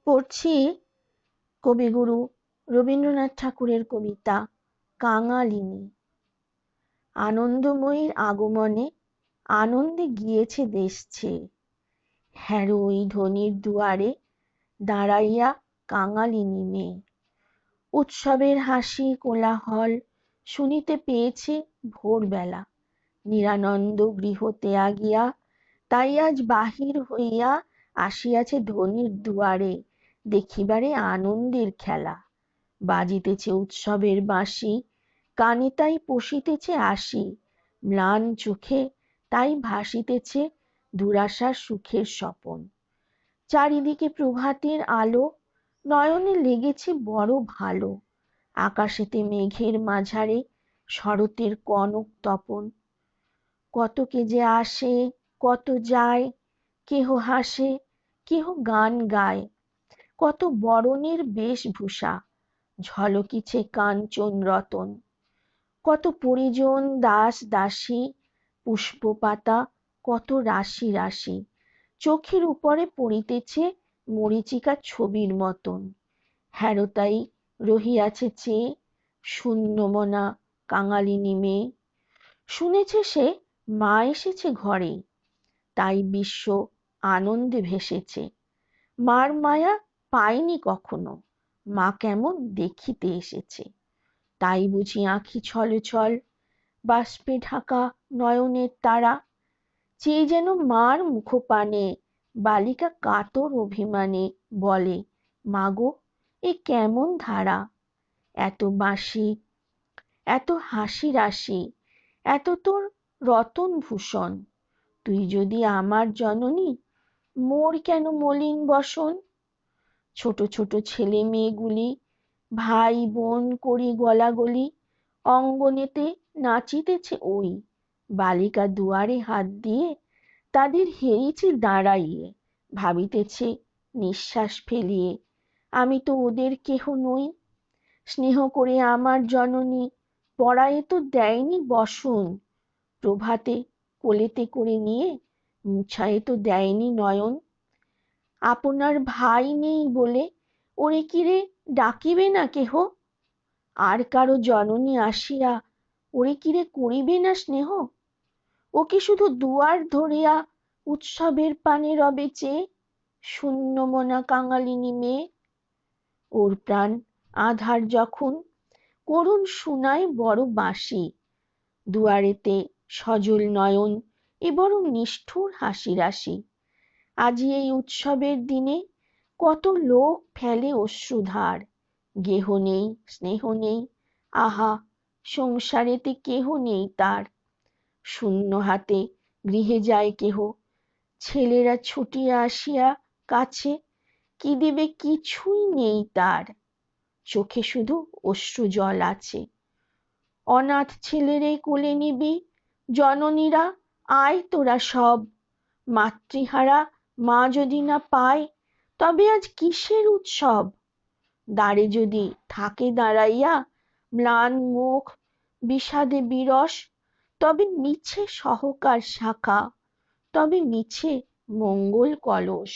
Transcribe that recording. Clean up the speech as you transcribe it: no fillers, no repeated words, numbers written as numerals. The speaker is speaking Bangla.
পড়ছি কবিগুরু রবীন্দ্রনাথ ঠাকুরের কবিতা কাঙালিনী। আনন্দময়ীর আগমনে আনন্দে গিয়েছে দেশ ছেয়ে, হ্যারো ওই ধনির দুয়ারে দাঁড়াইয়া কাঙালিনী মেয়ে। উৎসবের হাসি কোলাহল শুনিতে পেয়েছে ভোরবেলা, নিরানন্দ গৃহ ত্যাগিয়া তাই আজ বাহির হইয়া আসিয়াছে ধনির দুয়ারে দেখিবারে আনন্দের খেলা। বাজিতেছে উৎসবের বাঁশি, কানে তাই পশিতেছে আসি, ম্লান চোখে তাই ভাসিতেছে দুরাশার সুখের স্বপন। চারিদিকে প্রভাতের আলো, নয়নে লেগেছে বড় ভালো, আকাশেতে মেঘের মাঝারে শরতের কনক তপন। কত কে যে আসে কত যায়, কেহ হাসে কেহ গান গায়, কত বরণের বেশভূষা ঝলকিছে কাঞ্চন রতন। কত পরিজন দাস দাসী, পুষ্পপাতা কত রাশি রাশি, চোখের উপরে পড়িতেছে মরীচিকা ছবির মতন। হ্যারো তাই রহিয়াছে চেয়ে শূন্যমনা কাঙালিনী মেয়ে। শুনেছে সে মা এসেছে ঘরে, তাই বিশ্ব আনন্দে ভেসেছে। মার মায়া পায়নি কখনো, মা কেমন দেখিতে এসেছে। তাই বুঝি আঁখি ছলে ছল, বাষ্পে ঢাকা নয়নের তারা, চেয়ে যেন মার মুখপানে বালিকা কাতর অভিমানে বলে, মাগো এ কেমন ধারা। এত বাঁশি এত হাসি রাশি, এত তোর রতন ভূষণ, তুই যদি আমার জননী মোর কেন মলিন বসন। ছোট ছোট ছেলে মেয়েগুলি ভাই বোন করি গলাগলি, অঙ্গনেতে নাচিতেছে ওই, বালিকা দুয়ারে হাত দিয়ে তাদের হেরিছে দাঁড়াইয়ে, ভাবিতেছে নিঃশ্বাস ফেলিয়ে, আমি তো ওদের কেহ নই। স্নেহ করে আমার জননী পরায়ে তো দেয়নি বসন, প্রভাতে কোলেতে করে নিয়ে মুছায়ে তো দেয়নি নয়ন। আপনার ভাই নেই বলে ওরে কিরে ডাকিবে না কেহ, আর কারো জননী আসিয়া ওরে কিরে করিবে না স্নেহ। ও কি শুধু দুয়ার ধরিয়া উৎসবের পানে রবে চেয়ে, শূন্যমনা কাঙালিনী মেয়ে। ওর প্রাণ আধার যখন করুণ শুনায় বড় বাঁশি, দুয়ারেতে সজল নয়ন এ বড় নিষ্ঠুর হাসি রাশি। আজি এই উৎসবের দিনে কত লোক ফেলে অশ্রুধার, গেহ নেই স্নেহ নেই, আহা সংসারেতে কেহ নেই তার। শূন্য হাতে গৃহে যায় কেহ, ছেলেরা ছুটিয়া আসিয়া কাছে, কি দিবে কিছুই নেই তার, চোখে শুধু অশ্রু জল আছে। অনাথ ছেলেরে কোলে নিবি, জননীরা আয় তোরা সব, মাতৃহারা মা যদি না পায় তবে আজ কিসের উৎসব। দ্বারে যদি থাকে দাঁড়াইয়া ম্লান মুখ বিষাদে বিরস, তবে মিছে সহকার শাখা, তবে মিছে মঙ্গল কলস।